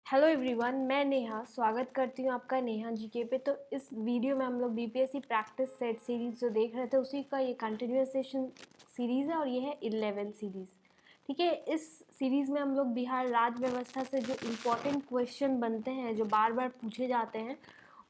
Hello everyone, मैं नेहा स्वागत करती हूँ आपका नेहा जीके पे। तो इस वीडियो में हम लोग बीपीएससी प्रैक्टिस सेट सीरीज़ जो देख रहे थे उसी का ये कंटिन्यूएशन सीरीज़ है और ये है 11 सीरीज़। ठीक है, इस सीरीज़ में हम लोग बिहार राज्य व्यवस्था से जो इम्पोर्टेंट क्वेश्चन बनते हैं, जो बार बार पूछे जाते हैं,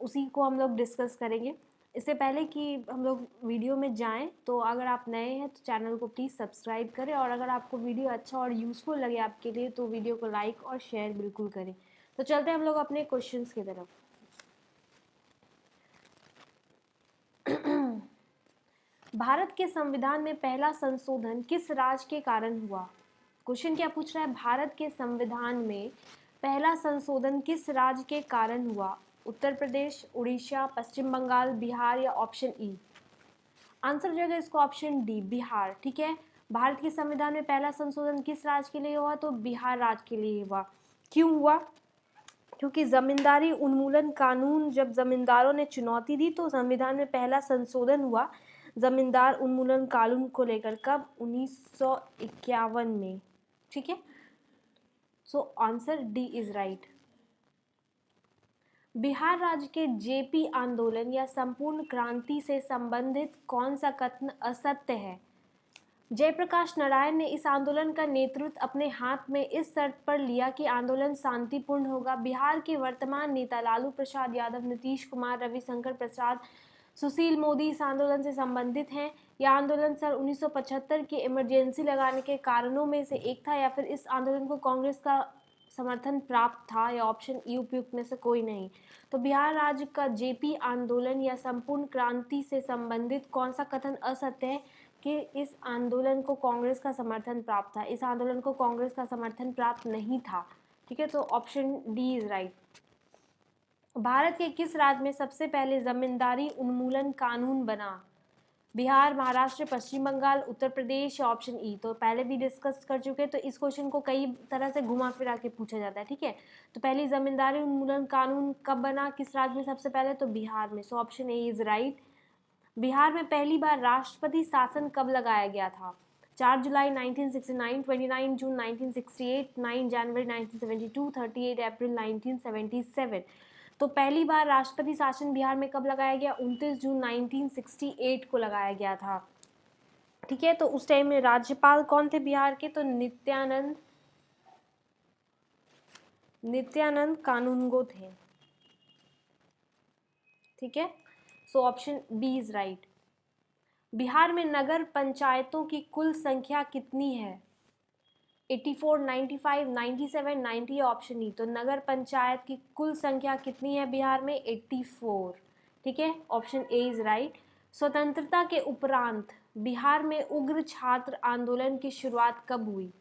उसी को हम लोग डिस्कस करेंगे। इससे पहले कि हम लोग वीडियो में जाएं तो अगर आप नए हैं तो चैनल को प्लीज़ सब्सक्राइब करें, और अगर आपको वीडियो अच्छा और यूज़फुल लगे आपके लिए तो वीडियो को लाइक और शेयर बिल्कुल करें। तो चलते हैं हम लोग अपने क्वेश्चंस की तरफ। भारत के संविधान में पहला संशोधन किस राज्य के कारण हुआ? क्वेश्चन क्या पूछ रहा है, भारत के संविधान में पहला संशोधन किस राज्य के कारण हुआ? उत्तर प्रदेश, उड़ीसा, पश्चिम बंगाल, बिहार या ऑप्शन ई? आंसर हो जाएगा इसको ऑप्शन डी, बिहार। ठीक है, भारत के संविधान में पहला संशोधन किस राज्य के लिए हुआ? तो बिहार राज्य के लिए हुआ। क्यों हुआ? क्योंकि जमींदारी उन्मूलन कानून जब जमींदारों ने चुनौती दी तो संविधान में पहला संशोधन हुआ जमींदार उन्मूलन कानून को लेकर। कब? 1951 में। ठीक है, so answer D is right. Bihar राज्य के जेपी आंदोलन या संपूर्ण क्रांति से संबंधित कौन सा कथन असत्य है? जयप्रकाश नारायण ने इस आंदोलन का नेतृत्व अपने हाथ में इस शर्त पर लिया कि आंदोलन शांतिपूर्ण होगा। बिहार के वर्तमान नेता लालू प्रसाद यादव, नीतीश कुमार, रविशंकर प्रसाद, सुशील मोदी इस आंदोलन से संबंधित हैं। यह आंदोलन सन 1975 की इमरजेंसी लगाने के कारणों में से एक था, या फिर इस आंदोलन को कांग्रेस का समर्थन प्राप्त था, या ऑप्शन ई उपयुक्त में से कोई नहीं। तो बिहार राज्य का जेपी आंदोलन या संपूर्ण क्रांति से संबंधित कौन सा कथन असत्य है? कि इस आंदोलन को कांग्रेस का समर्थन प्राप्त था। इस आंदोलन को कांग्रेस का समर्थन प्राप्त नहीं था। ठीक है, तो option D is right. Bharat के किस राज्य में सबसे पहले जमींदारी उन्मूलन कानून बना? बिहार, महाराष्ट्र, पश्चिम बंगाल, उत्तर प्रदेश, ऑप्शन ई? तो पहले भी डिस्कस कर चुके हैं, तो इस क्वेश्चन को कई तरह से घुमा फिरा के पूछा जाता है। ठीक है, तो पहली जमींदारी उन्मूलन कानून कब बना, किस राज्य में सबसे पहले? तो बिहार में। So option A is right. Bihar में पहली बार राष्ट्रपति शासन कब लगाया गया था? 4 जुलाई 1969, 29 जून 1968, 9 जनवरी 1972, 38 अप्रैल 1977। तो पहली बार राष्ट्रपति शासन बिहार में कब लगाया गया? 29 जून 1968 को लगाया गया था। ठीक है, तो उस टाइम में राज्यपाल कौन थे बिहार के? तो नित्यानंद कानूनगो थे। ठीक है, so option B is right. Bihar में नगर पंचायतों की कुल संख्या कितनी है? 84, 95, 97, 90 ऑप्शन ई? तो नगर पंचायत की कुल संख्या कितनी है बिहार में? 84। ठीक है, ऑप्शन ए इज राइट। स्वतंत्रता के उपरांत बिहार में उग्र छात्र आंदोलन की शुरुआत कब हुई?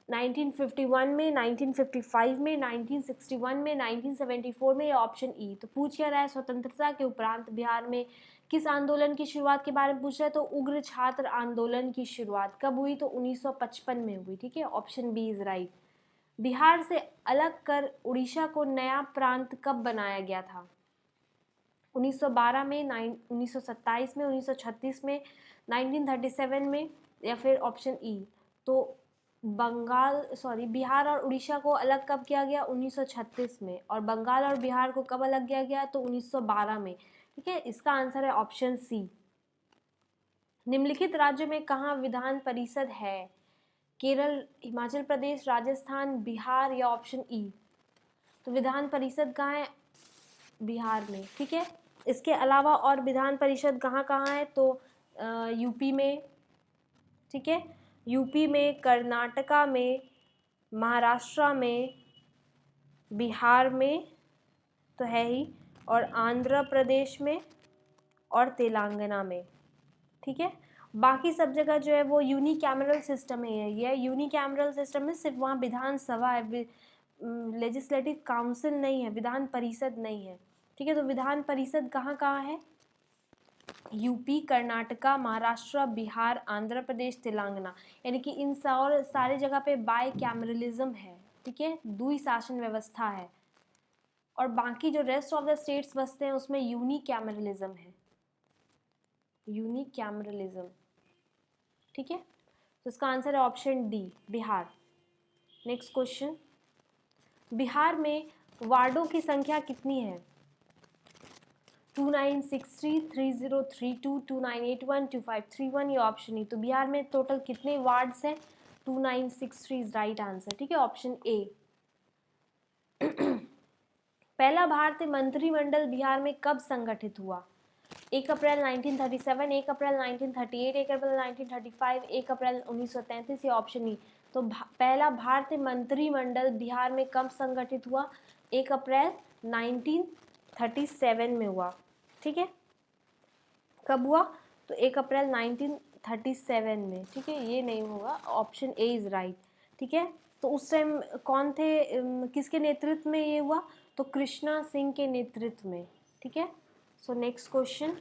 1951 में, 1955 में, 1961 में, 1974 में, या ऑप्शन ई? तो पूछ क्या रहा है, स्वतंत्रता के उपरांत बिहार में किस आंदोलन की शुरुआत के बारे में पूछ रहा है? तो उग्र छात्र आंदोलन की शुरुआत कब हुई? तो 1955 में हुई। ठीक है, option B is right. Bihar से अलग कर उड़ीसा को नया प्रांत कब बनाया गया था? 1912 में, 1927 में, 1936 में, 1937 में, या फिर ऑप्शन ई? तो बिहार और उड़ीसा को अलग कब किया गया? 1936 में। और बंगाल और बिहार को कब अलग किया गया? तो 1912 में। ठीक है, इसका आंसर है ऑप्शन सी। निम्नलिखित राज्यों में कहाँ विधान परिषद है? केरल, हिमाचल प्रदेश, राजस्थान, बिहार, या ऑप्शन ई? तो विधान परिषद कहाँ है? बिहार में। ठीक है, इसके अलावा और विधान परिषद कहाँ कहाँ है? तो यूपी में। ठीक है, यूपी में, कर्नाटका में, महाराष्ट्र में, बिहार में तो है ही, और आंध्र प्रदेश में और तेलंगाना में। ठीक है, बाकी सब जगह जो है वो यूनिकैमरल सिस्टम है। ये यूनिकैमरल सिस्टम में सिर्फ वहाँ विधानसभा है, लेजिस्लेटिव काउंसिल नहीं है, विधान परिषद नहीं है। ठीक है, तो विधान परिषद कहाँ कहाँ है? यूपी, कर्नाटका, महाराष्ट्र, बिहार, आंध्र प्रदेश, तेलंगाना। यानी कि इन सारे जगह पे बाय कैमरलिज्म है। ठीक है, द्वि शासन व्यवस्था है, और बाकी जो रेस्ट ऑफ द स्टेट्स बसते हैं उसमें यूनिकैमरलिज्म है, यूनिकैमरलिज्म। ठीक है, तो इसका आंसर है option D, Bihar. Next question, Bihar में वार्डों की संख्या कितनी है? 2963, 3032, 2981, 2531, ये ऑप्शन ई। तो बिहार में टोटल कितने वार्ड्स हैं? 2963 इज राइट आंसर। ठीक है, ऑप्शन ए। पहला भारतीय मंत्रिमंडल बिहार में कब संगठित हुआ? 1 अप्रैल 1937, 1 अप्रैल 1938, 1 अप्रैल 1935, 1 अप्रैल 1933, ये ऑप्शन ई। तो पहला भारतीय मंत्रिमंडल बिहार में कब संगठित हुआ? 1 अप्रैल 1937 में हुआ। ठीक है, कब हुआ? तो 1 अप्रैल 1937 में। ठीक है, ये नहीं होगा, ऑप्शन ए इज राइट। ठीक है, तो उस टाइम कौन थे, किसके नेतृत्व में ये हुआ? तो कृष्णा सिंह के नेतृत्व में। ठीक है, सो नेक्स्ट क्वेश्चन,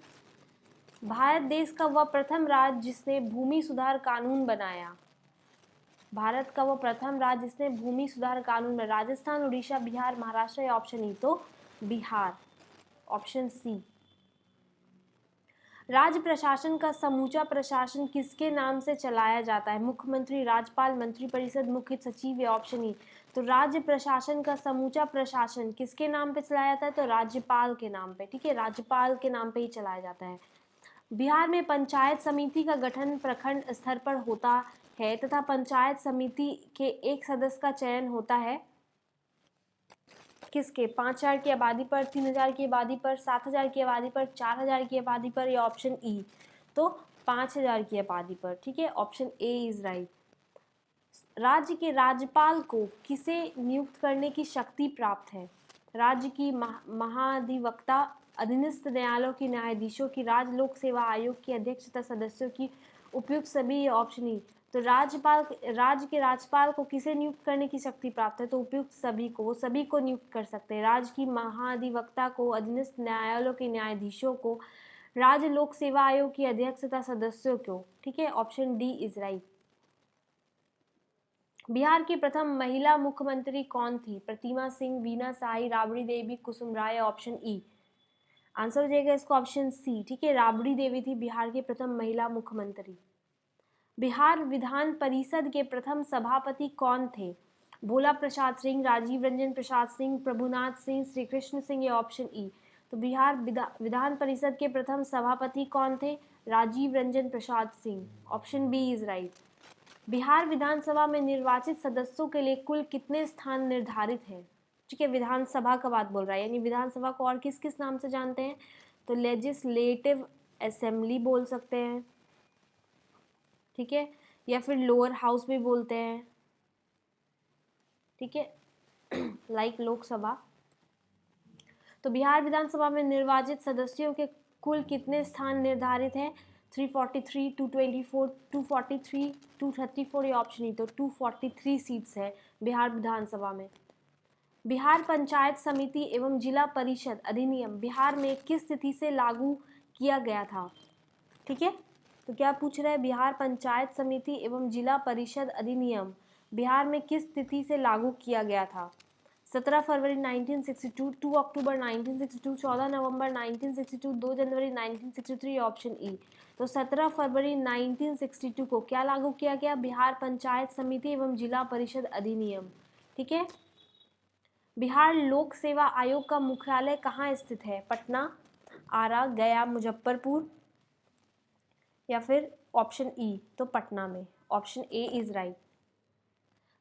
भारत देश का वह प्रथम राज्य जिसने भूमि सुधार कानून बनाया। भारत का वो प्रथम राज्य जिसने भूमि सुधार कानून में, राजस्थान, उड़ीसा, बिहार, महाराष्ट्र या ऑप्शन ई? तो बिहार, ऑप्शन सी। राज्य प्रशासन का समूचा प्रशासन किसके नाम से चलाया जाता है? मुख्यमंत्री, राज्यपाल, मंत्रिपरिषद, मुख्य सचिव या ऑप्शन ई? तो राज्य प्रशासन का समूचा प्रशासन किसके नाम पे चलाया जाता है? तो राज्यपाल के नाम पे। ठीक है, राज्यपाल के नाम पे ही चलाया जाता है। बिहार में पंचायत समिति का गठन प्रखंड स्तर पर होता है तथा पंचायत समिति के एक सदस्य का चयन होता है किसके? 5000 की आबादी पर, 3000 की आबादी पर, 7000 की आबादी पर, 4000 की आबादी पर या ऑप्शन ई? तो 5000 की आबादी पर। ठीक है, ऑप्शन ए इज राइट। राज्य के राज्यपाल को किसे नियुक्त करने की शक्ति प्राप्त है? राज्य की महाधिवक्ता, अधीनस्थ न्यायालयों की न्यायाधीशों की, राज्य लोक सेवा आयोग की अध्यक्ष तथा सदस्यों की, उपयुक्त सभी या ऑप्शन ई? तो राज्य के राज्यपाल को किसे नियुक्त करने की शक्ति प्राप्त है? तो उपयुक्त सभी को, वो सभी को नियुक्त कर सकते हैं। राज्य की महाधिवक्ता को, अधीनस्थ न्यायालयों के न्यायाधीशों को, राज्य लोक सेवा आयोग की अध्यक्ष तथा सदस्यों को। ठीक है, option D is right. Bihar की प्रथम महिला मुख्यमंत्री कौन थी? प्रतिमा सिंह, वीना साई, राबड़ी देवी, कुसुम राय, ऑप्शन ई? आंसर हो जाएगा इसको ऑप्शन सी। ठीक है, राबड़ी देवी थी बिहार की प्रथम महिला मुख्यमंत्री। बिहार विधान परिषद के प्रथम सभापति कौन थे? भोला प्रसाद सिंह, राजीव रंजन प्रसाद सिंह, प्रभुनाथ सिंह, श्री कृष्ण सिंह या ऑप्शन ई? तो बिहार विधान परिषद के प्रथम सभापति कौन थे? Rajiv Ranjan Prasad Singh, option B is right. Bihar विधानसभा में निर्वाचित सदस्यों के लिए कुल कितने स्थान निर्धारित हैं? ठीक है, विधानसभा का बात बोल रहा है, यानी विधानसभा को और किस किस नाम से जानते हैं? तो लेजिस्लेटिव असेंबली बोल सकते हैं। ठीक है, या फिर लोअर हाउस भी बोलते हैं। ठीक है, लाइक लोकसभा। तो बिहार विधानसभा में निर्वाचित सदस्यों के कुल कितने स्थान निर्धारित हैं? 343, 224, 243, 234 या ऑप्शन ई? तो 243 सीट्स है बिहार विधानसभा में। बिहार पंचायत समिति एवं जिला परिषद अधिनियम बिहार में किस तिथि से लागू किया गया था? ठीक है, तो क्या पूछ रहा है? बिहार पंचायत समिति एवं जिला परिषद अधिनियम बिहार में किस तिथि से लागू किया गया था? 17 फरवरी 1962, 2 अक्टूबर 1962, 14 नवंबर 1962, 2 जनवरी 1963, ऑप्शन ई? तो 17 फरवरी 1962 को क्या लागू किया गया? बिहार पंचायत समिति एवं जिला परिषद अधिनियम। ठीक है, बिहार लोक सेवा आयोग का मुख्यालय कहाँ स्थित है? पटना, आरा, गया, मुजफ्फरपुर या फिर ऑप्शन ई? तो पटना में, option A is right.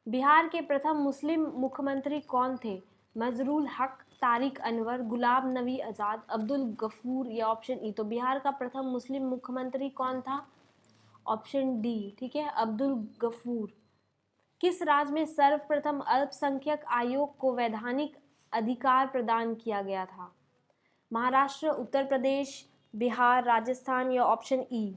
Bihar के प्रथम मुस्लिम मुख्यमंत्री कौन थे? मजरूल हक, तारिक अनवर, गुलाम नबी आज़ाद, अब्दुल गफूर या ऑप्शन ई? तो बिहार का प्रथम मुस्लिम मुख्यमंत्री कौन था? Option D. ठीक है, अब्दुल गफूर। किस राज्य में सर्वप्रथम अल्पसंख्यक आयोग को वैधानिक अधिकार प्रदान किया गया था? महाराष्ट्र, उत्तर प्रदेश, बिहार, राजस्थान या ऑप्शन ई?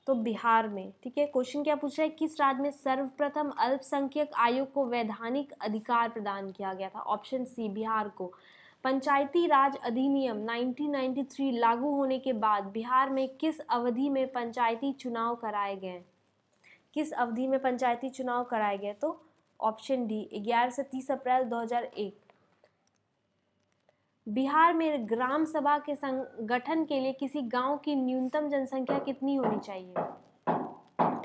तो बिहार में। ठीक है, क्वेश्चन क्या पूछ रहा है? किस राज्य में सर्वप्रथम अल्पसंख्यक आयोग को वैधानिक अधिकार प्रदान किया गया था? ऑप्शन सी, बिहार को। पंचायती राज अधिनियम 1993 लागू होने के बाद बिहार में किस अवधि में पंचायती चुनाव कराए गए? किस अवधि में पंचायती चुनाव कराए गए? तो ऑप्शन डी, 11 से 30 अप्रैल 2001। बिहार में ग्राम सभा के गठन के लिए किसी गांव की न्यूनतम जनसंख्या कितनी होनी चाहिए?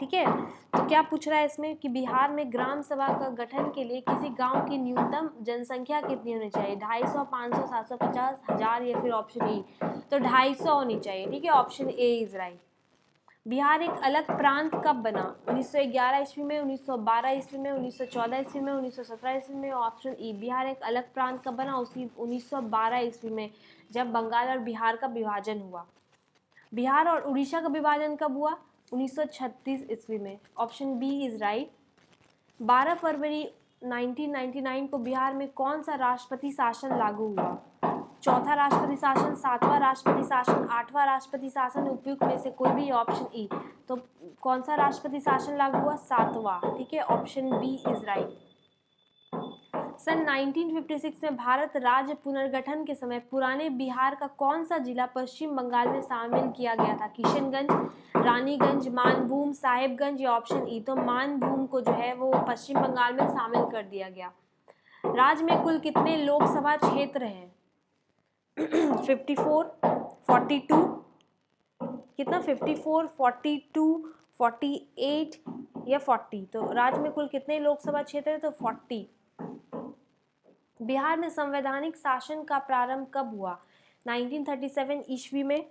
ठीक है। तो क्या पूछ रहा है इसमें कि बिहार में ग्राम सभा का गठन के लिए किसी गांव की न्यूनतम जनसंख्या कितनी होनी चाहिए, 250, 500, 750, 1000 या फिर ऑप्शन ई, तो 250 होनी चाहिए, ठीक है। Option A is right. Bihar एक अलग प्रांत कब बना, 1911 ईस्वी में, 1912 ईस्वी में, 1914 ईस्वी में, 1917 ईस्वी में। ऑप्शन ई, बिहार एक अलग प्रांत कब बना, उसी 1912 ईस्वी में, जब बंगाल और बिहार का विभाजन हुआ। बिहार और उड़ीसा का विभाजन कब हुआ, 1936 ईस्वी में। Option B is right. 12 फरवरी 1999 को बिहार में कौन सा राष्ट्रपति शासन लागू हुआ, चौथा राष्ट्रपति शासन, सातवां राष्ट्रपति शासन, आठवां राष्ट्रपति शासन, उपयुक्त में से कोई भी। ऑप्शन ई, तो कौन सा राष्ट्रपति शासन लागू हुआ, सातवां, ठीक है। Option B is right. सन 1956 में भारत राज्य पुनर्गठन के समय पुराने बिहार का कौन सा जिला पश्चिम बंगाल में शामिल किया गया था, किशनगंज, रानीगंज, मानभूम, साहेबगंज या ऑप्शन ई, तो मानभूम को जो है वो पश्चिम बंगाल में शामिल कर दिया गया। राज्य में कुल कितने लोकसभा क्षेत्र हैं, 54, 42, कितना, 54, 42, 48 या 40, तो राज्य में कुल कितने लोकसभा क्षेत्र है, तो 40। बिहार में संवैधानिक शासन का प्रारंभ कब हुआ, 1937 ईस्वी में,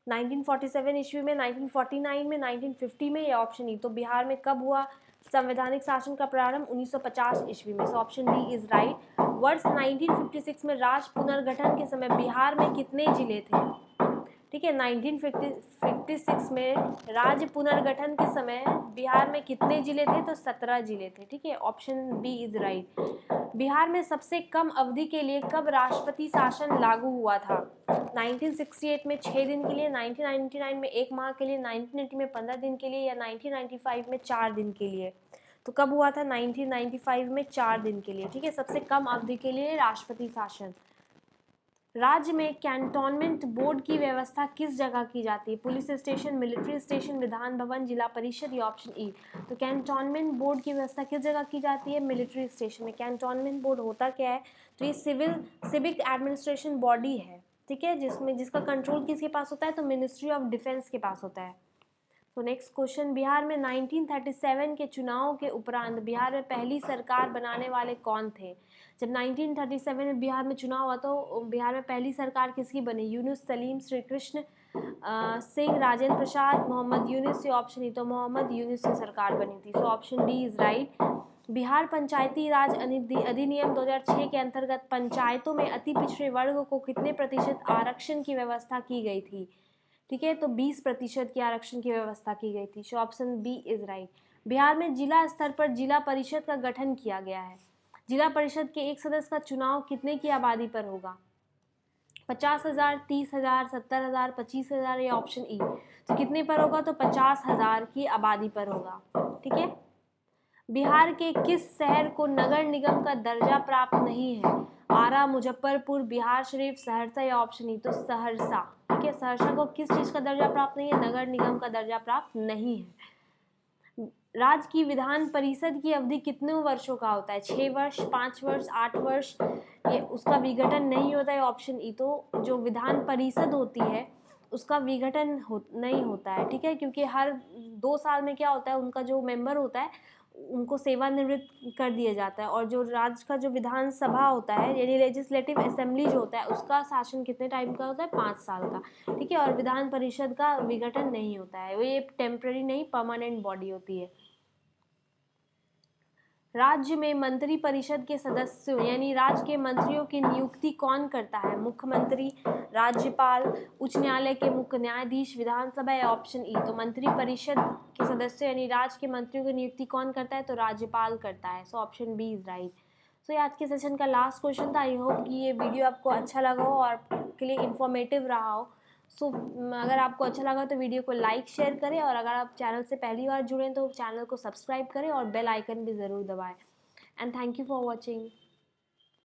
1947 ईस्वी में, 1949 में, 1950 में या ऑप्शन ई, तो बिहार में कब हुआ संवैधानिक शासन का प्रारंभ, 1950 ईस्वी में। सो ऑप्शन डी इज राइट। वर्ष 1956 में राज्य पुनर्गठन के समय बिहार में कितने जिले थे, ठीक है। 1956 में राज्य पुनर्गठन के समय बिहार में कितने जिले थे, तो 17 जिले थे, ठीक है। Option B is right. Bihar में सबसे कम अवधि के लिए कब राष्ट्रपति शासन लागू हुआ था, 1968 में 6 दिन के लिए, 1999 में 1 माह के लिए, 1980 में 15 दिन के लिए या 1995 में 4 दिन के लिए, तो कब हुआ था, 1995 में 4 दिन के लिए, ठीक है। सबसे कम अवधि के लिए राष्ट्रपति शासन। राज्य में कैंटोनमेंट बोर्ड की व्यवस्था किस जगह की जाती है, police station, military station, Vidhan Bhavan, जिला परिषद या ऑप्शन ई, तो कैंटोनमेंट बोर्ड की व्यवस्था किस जगह की जाती है, मिलिट्री स्टेशन में। कैंटोनमेंट बोर्ड होता क्या है, तो ये सिविक एडमिनिस्ट्रेशन बॉडी है, ठीक है, जिसका कंट्रोल किसके पास होता है, तो मिनिस्ट्री ऑफ डिफेंस के पास होता है। तो नेक्स्ट क्वेश्चन, बिहार में 1937 के चुनाव के उपरांत बिहार में पहली सरकार बनाने वाले कौन थे, जब 1937 में बिहार में चुनाव हुआ तो बिहार में पहली सरकार किसकी बनी, यूनुस सलीम, श्री कृष्ण सिंह, राजेंद्र प्रसाद, मोहम्मद यूनुस या ऑप्शन ई, तो मोहम्मद यूनुस से सरकार बनी थी। So option D is right. Bihar Panchayati Raj अधिनियम 2006 के अंतर्गत पंचायतों में अति पिछड़े वर्ग को कितने प्रतिशत आरक्षण की व्यवस्था की गई थी, ठीक है, तो 20% की आरक्षण की व्यवस्था की गई थी। So option B is right. Bihar में जिला स्तर पर जिला परिषद का गठन किया गया है। जिला परिषद के एक सदस्य का चुनाव कितने की आबादी पर होगा, 50,000, 30,000, 70,000, 25,000 या ऑप्शन ई, तो कितने पर होगा, तो 50,000 की आबादी पर होगा, ठीक है। बिहार के किस शहर को नगर निगम का दर्जा प्राप्त नहीं है, आरा, मुजफ्फरपुर, बिहार शरीफ, सहरसा या ऑप्शन ई, तो सहरसा, ठीक है। सहरसा को किस चीज का दर्जा प्राप्त नहीं है, नगर निगम का दर्जा प्राप्त नहीं है। राज्य की विधान परिषद की अवधि कितने वर्षों का होता है, 6 वर्ष, 5 वर्ष, 8 वर्ष, ये उसका विघटन नहीं होता है, ऑप्शन ई, तो जो विधान परिषद होती है उसका विघटन नहीं होता है, ठीक है, क्योंकि हर 2 साल में क्या होता है, उनका जो मेंबर होता है उनको सेवानिवृत्त कर दिया जाता है, और जो राज्य का जो विधानसभा होता है यानी लेजिस्लेटिव असेंबली जो होता है उसका शासन कितने टाइम का होता है, 5 साल का, ठीक है। और विधान परिषद का विघटन नहीं होता है, वो ये टेम्पररी नहीं परमानेंट बॉडी होती है। राज्य में मंत्री परिषद के सदस्यों यानी राज्य के मंत्रियों की नियुक्ति कौन करता है, मुख्यमंत्री, राज्यपाल, उच्च न्यायालय के मुख्य न्यायाधीश, विधानसभा या ऑप्शन ई, तो मंत्री परिषद के सदस्य यानी राज्य के मंत्रियों की नियुक्ति कौन करता है, तो राज्यपाल करता है। So option B is right. So ये आज के सेशन का लास्ट क्वेश्चन था। आई होप कि ये वीडियो आपको अच्छा लगा हो और आपके लिए इन्फॉर्मेटिव रहा हो। सो अगर आपको अच्छा लगा तो वीडियो को लाइक शेयर करें, और अगर आप चैनल से पहली बार जुड़ें तो चैनल को सब्सक्राइब करें और बेल आइकन भी ज़रूर दबाएं। And thank you for watching.